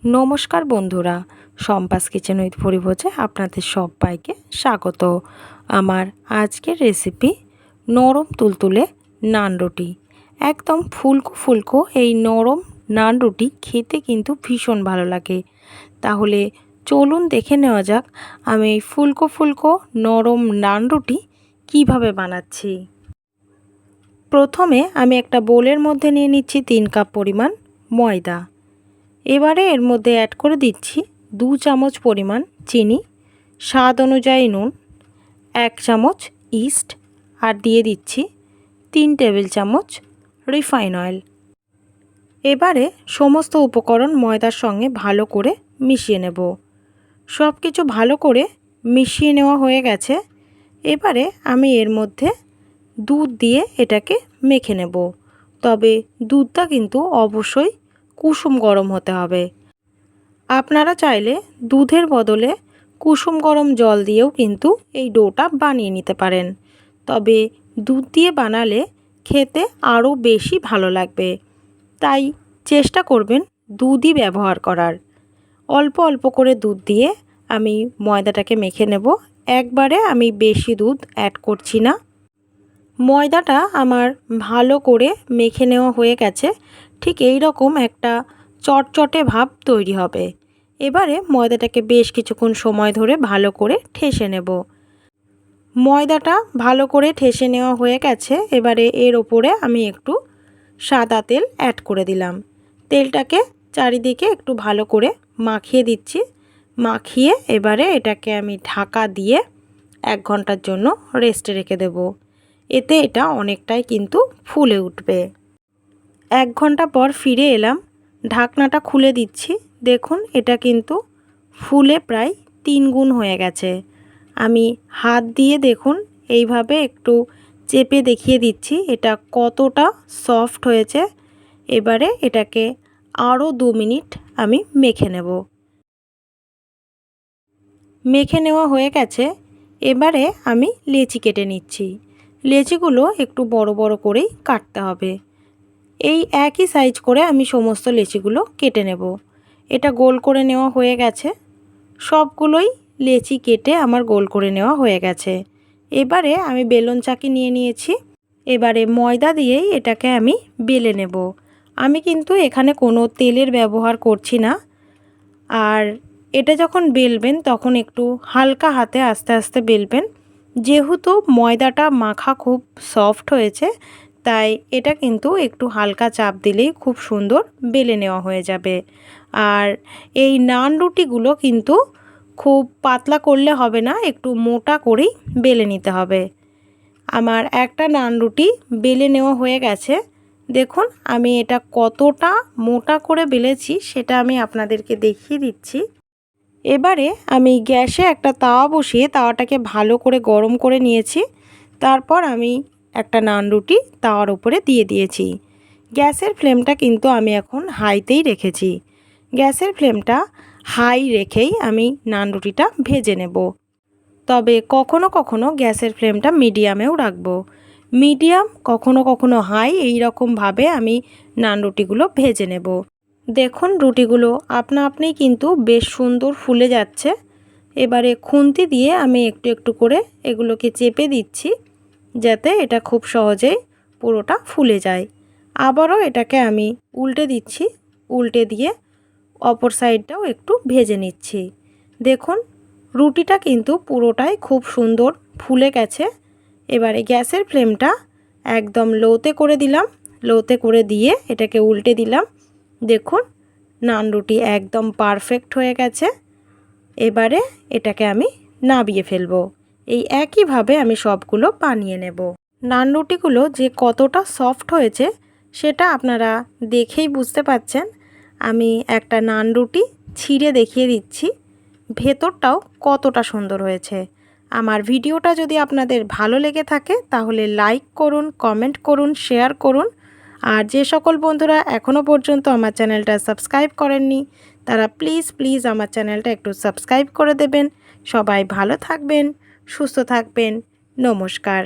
নমস্কার বন্ধুরা, Shampa's kitchen with ভুরিভোজে আপনাদের সবাইকে স্বাগত। আমার আজকের রেসিপি নরম তুলতুলে নান রুটি। একদম ফুলকো ফুলকো এই নরম নান রুটি খেতে কিন্তু ভীষণ ভালো লাগে। তাহলে চলুন দেখে নেওয়া যাক আমি এই ফুলকো ফুলকো নরম নান রুটি কীভাবে বানাচ্ছি। প্রথমে আমি একটা বোলের মধ্যে নিয়ে নিচ্ছি 3 কাপ পরিমাণ ময়দা। এবারে এর মধ্যে অ্যাড করে দিচ্ছি 2 চামচ পরিমাণ চিনি, স্বাদ অনুযায়ী নুন, 1 চামচ ইস্ট আর দিয়ে দিচ্ছি 3 টেবিল চামচ রিফাইন অয়েল। এবারে সমস্ত উপকরণ ময়দার সঙ্গে ভালো করে মিশিয়ে নেব। সব কিছু ভালো করে মিশিয়ে নেওয়া হয়ে গেছে। এবারে আমি এর মধ্যে দুধ দিয়ে এটাকে মেখে নেব। তবে দুধটা কিন্তু অবশ্যই কুসুম গরম হতে হবে। আপনারা চাইলে দুধের বদলে কুসুম গরম জল দিয়েও কিন্তু এই ডোটা বানিয়ে নিতে পারেন। তবে দুধ দিয়ে বানালে খেতে আরও বেশি ভালো লাগবে, তাই চেষ্টা করবেন দুধই ব্যবহার করার। অল্প অল্প করে দুধ দিয়ে আমি ময়দাটাকে মেখে নেব। একবারে আমি বেশি দুধ অ্যাড করছি না। ময়দাটা আমার ভালো করে মেখে নেওয়া হয়ে গেছে। ঠিক এই রকম একটা চটচটে ভাব তৈরি হবে। এবারে ময়দাটাকে বেশ কিছুক্ষণ সময় ধরে ভালো করে ঠেসে নেব। ময়দাটা ভালো করে ঠেসে নেওয়া হয়ে গেছে। এবারে এর ওপরে আমি একটু সাদা তেল অ্যাড করে দিলাম। তেলটাকে চারিদিকে একটু ভালো করে মাখিয়ে দিচ্ছি। মাখিয়ে এবারে এটাকে আমি ঢাকা দিয়ে 1 ঘন্টার জন্য রেস্টে রেখে দেব। এতে এটা অনেকটাই কিন্তু ফুলে উঠবে। 1 ঘন্টা পর ফিরে এলাম। ঢাকনাটা খুলে দিচ্ছি। দেখুন এটা কিন্তু ফুলে প্রায় 3 গুণ হয়ে গেছে। আমি হাত দিয়ে দেখুন এইভাবে একটু চেপে দেখিয়ে দিচ্ছি এটা কতটা সফট হয়েছে। এবারে এটাকে আরও 2 মিনিট আমি মেখে নেব। মেখে নেওয়া হয়ে গেছে। এবারে আমি লেচি কেটে নিচ্ছি। লেচিগুলো একটু বড় বড় করেই কাটতে হবে। এই একই সাইজ করে আমি সমস্ত লেচিগুলো কেটে নেব। এটা গোল করে নেওয়া হয়ে গেছে। সবগুলোই লেচি কেটে আমার গোল করে নেওয়া হয়ে গেছে। এবারে আমি বেলন চাকি নিয়ে নিয়েছি। এবারে ময়দা দিয়েই এটাকে আমি বেলে নেব। আমি কিন্তু এখানে কোনো তেলের ব্যবহার করছি না। আর এটা যখন বেলবেন তখন একটু হালকা হাতে আস্তে আস্তে বেলবেন। যেহেতু ময়দাটা মাখা খুব সফট হয়েছে, তাই এটা কিন্তু একটু হালকা চাপ দিলেই খুব সুন্দর বেলে নেওয়া হয়ে যাবে। আর এই নান রুটিগুলো কিন্তু খুব পাতলা করলে হবে না, একটু মোটা করেই বেলে নিতে হবে। আমার একটা নান রুটি বেলে নেওয়া হয়ে গেছে। দেখুন আমি এটা কতটা মোটা করে বেলেছি সেটা আমি আপনাদেরকে দেখিয়ে দিচ্ছি। এবারে আমি গ্যাসে একটা তাওয়া বসিয়ে তাওয়াটাকে ভালো করে গরম করে নিয়েছি। তারপর আমি একটা নান রুটি তাওয়ার উপরে দিয়ে দিয়েছি। গ্যাসের ফ্লেমটা কিন্তু আমি এখন হাইতেই রেখেছি। গ্যাসের ফ্লেমটা হাই রেখেই আমি নান রুটিটা ভেজে নেব। তবে কখনো কখনো গ্যাসের ফ্লেমটা মিডিয়ামেও রাখবো। মিডিয়াম কখনো কখনো হাই, এই রকমভাবে আমি নান রুটিগুলো ভেজে নেব। দেখুন রুটিগুলো আপনা আপনিই কিন্তু বেশ সুন্দর ফুলে যাচ্ছে। এবারে খুন্তি দিয়ে আমি একটু একটু করে এগুলোকে চেপে দিচ্ছি, যাতে এটা খুব সহজেই পুরোটা ফুলে যায়। আবারও এটাকে আমি উল্টে দিচ্ছি। উল্টে দিয়ে অপর সাইডটাও একটু ভেজে নিচ্ছি। দেখুন রুটিটা কিন্তু পুরোটাই খুব সুন্দর ফুলে গেছে। এবারে গ্যাসের ফ্লেমটা একদম লোতে করে দিলাম। লোতে করে দিয়ে এটাকে উল্টে দিলাম। দেখুন নান রুটি একদম পারফেক্ট হয়ে গেছে। এবারে এটাকে আমি নাবিয়ে ফেলবো। এই একইভাবে আমি সবগুলো বানিয়ে নেব। নান রুটিগুলো যে কতটা সফট হয়েছে সেটা আপনারা দেখেই বুঝতে পারছেন। আমি একটা নান রুটি ছিঁড়ে দেখিয়ে দিচ্ছি ভেতরটাও কতটা সুন্দর হয়েছে। আমার ভিডিওটা যদি আপনাদের ভালো লেগে থাকে তাহলে লাইক করুন, কমেন্ট করুন, শেয়ার করুন। আর যে সকল বন্ধুরা এখনও পর্যন্ত আমার চ্যানেলটা সাবস্ক্রাইব করেননি তারা প্লিজ আমার চ্যানেলটা একটু সাবস্ক্রাইব করে দেবেন। সবাই ভালো থাকবেন, সুস্থ থাকবেন। নমস্কার।